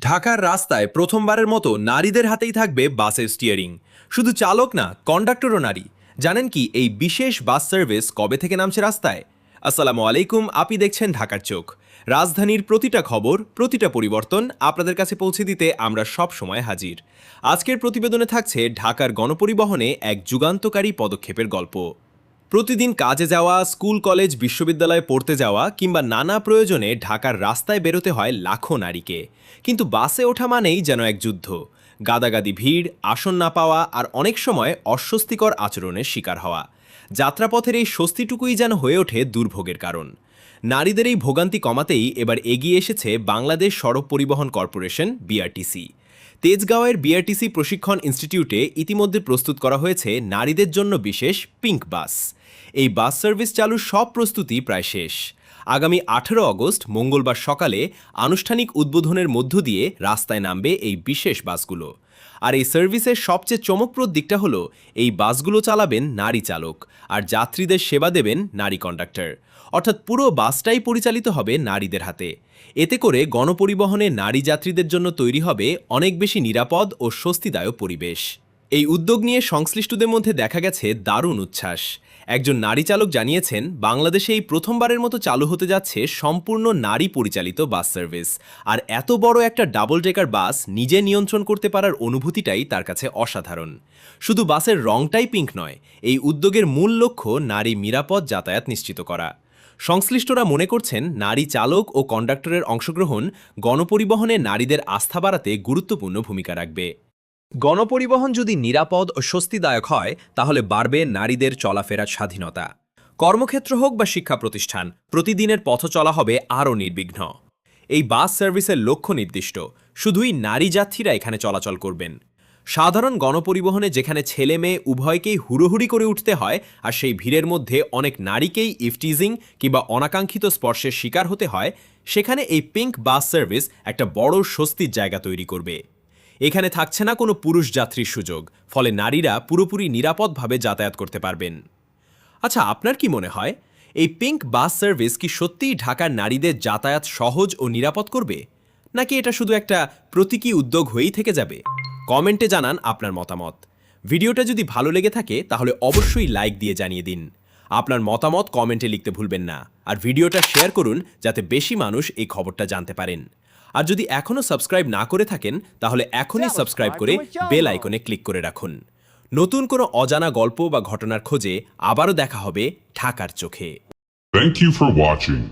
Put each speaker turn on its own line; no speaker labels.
ঢাকার রাস্তায় প্রথমবারের মতো নারীদের হাতেই থাকবে বাসের স্টিয়ারিং। শুধু চালক না, কন্ডাক্টরও নারী। জানেন কি এই বিশেষ বাস সার্ভিস কবে থেকে নামছে রাস্তায়? আসসালামু আলাইকুম, আপনি দেখছেন ঢাকার চোখ। রাজধানীর প্রতিটা খবর, প্রতিটা পরিবর্তন আপনাদের কাছে পৌঁছে দিতে আমরা সব সময় হাজির। আজকের প্রতিবেদনে থাকছে ঢাকার গণপরিবহনে এক যুগান্তকারী পদক্ষেপের গল্প। প্রতিদিন কাজে যাওয়া, স্কুল কলেজ বিশ্ববিদ্যালয়ে পড়তে যাওয়া কিংবা নানা প্রয়োজনে ঢাকার রাস্তায় বেরোতে হয় লাখো নারীকে। কিন্তু বাসে ওঠা মানেই যেন এক যুদ্ধ। গাদাগাদি ভিড়, আসন না পাওয়া আর অনেক সময় অস্বস্তিকর আচরণের শিকার হওয়া। যাত্রাপথের এই স্বস্তিটুকুই যেন হয়ে ওঠে দুর্ভোগের কারণ। নারীদের এই ভোগান্তি কমাতেই এবার এগিয়ে এসেছে বাংলাদেশ সড়ক পরিবহন কর্পোরেশন বিআরটিসি। তেজগাঁওয়ের বিআরটিসি প্রশিক্ষণ ইনস্টিটিউটে ইতিমধ্যে প্রস্তুত করা হয়েছে নারীদের জন্য বিশেষ পিঙ্ক বাস। এই বাস সার্ভিস চালুর সব প্রস্তুতি প্রায় শেষ। আগামী 18 আগস্ট মঙ্গলবার সকালে আনুষ্ঠানিক উদ্বোধনের মধ্য দিয়ে রাস্তায় নামবে এই বিশেষ বাসগুলো। আর এই সার্ভিসের সবচেয়ে চমকপ্রদ দিকটা হলো এই বাসগুলো চালাবেন নারী চালক, আর যাত্রীদের সেবা দেবেন নারী কন্ডাক্টর। অর্থাৎ পুরো বাসটাই পরিচালিত হবে নারীদের হাতে। এতে করে গণপরিবহনে নারী যাত্রীদের জন্য তৈরি হবে অনেক বেশি নিরাপদ ও স্বস্তিদায়ক পরিবেশ। এই উদ্যোগ নিয়ে সংশ্লিষ্টদের মধ্যে দেখা গেছে দারুণ উচ্ছ্বাস। একজন নারী চালক জানিয়েছেন, বাংলাদেশে এই প্রথমবারের মতো চালু হতে যাচ্ছে সম্পূর্ণ নারী পরিচালিত বাস সার্ভিস। আর এত বড় একটা ডাবল ডেকার বাস নিজে নিয়ন্ত্রণ করতে পারার অনুভূতিটাই তার কাছে অসাধারণ। শুধু বাসের রংটাই পিঙ্ক নয়, এই উদ্যোগের মূল লক্ষ্য নারী নিরাপদ যাতায়াত নিশ্চিত করা। সংশ্লিষ্টরা মনে করছেন, নারী চালক ও কন্ডাক্টরের অংশগ্রহণ গণপরিবহনে নারীদের আস্থা বাড়াতে গুরুত্বপূর্ণ ভূমিকা রাখবে। গণপরিবহন যদি নিরাপদ ও স্বস্তিদায়ক হয়, তাহলে বাড়বে নারীদের চলাফেরার স্বাধীনতা। কর্মক্ষেত্র হোক বা শিক্ষা প্রতিষ্ঠান, প্রতিদিনের পথ চলা হবে আরও নির্বিঘ্ন। এই বাস সার্ভিসের লক্ষ্য নির্দিষ্ট, শুধুই নারী যাত্রীরা এখানে চলাচল করবেন। সাধারণ গণপরিবহনে যেখানে ছেলে মেয়ে উভয়কেই হুড়োহুড়ি করে উঠতে হয়, আর সেই ভিড়ের মধ্যে অনেক নারীকেই ইফটিজিং কিংবা অনাকাঙ্ক্ষিত স্পর্শের শিকার হতে হয়, সেখানে এই পিঙ্ক বাস সার্ভিস একটা বড় স্বস্তির জায়গা তৈরি করবে। এখানে থাকছে না কোনো পুরুষ যাত্রীর সুযোগ, ফলে নারীরা পুরোপুরি নিরাপদভাবে যাতায়াত করতে পারবেন। আচ্ছা, আপনার কি মনে হয়, এই পিঙ্ক বাস সার্ভিস কি সত্যিই ঢাকার নারীদের যাতায়াত সহজ ও নিরাপদ করবে, নাকি এটা শুধু একটা প্রতীকী উদ্যোগ হয়েই থেকে যাবে? কমেন্টে জানান আপনার মতামত। ভিডিওটা যদি ভালো লেগে থাকে তাহলে অবশ্যই লাইক দিয়ে জানিয়ে দিন। আপনার মতামত কমেন্টে লিখতে ভুলবেন না, আর ভিডিওটা শেয়ার করুন যাতে বেশি মানুষ এই খবরটা জানতে পারেন। আর যদি এখনও সাবস্ক্রাইব না করে থাকেন, তাহলে এখনই সাবস্ক্রাইব করে বেল আইকনে ক্লিক করে রাখুন। নতুন কোনো অজানা গল্প বা ঘটনার খোঁজে আবারও দেখা হবে ঢাকার চোখে।
Thank you for watching.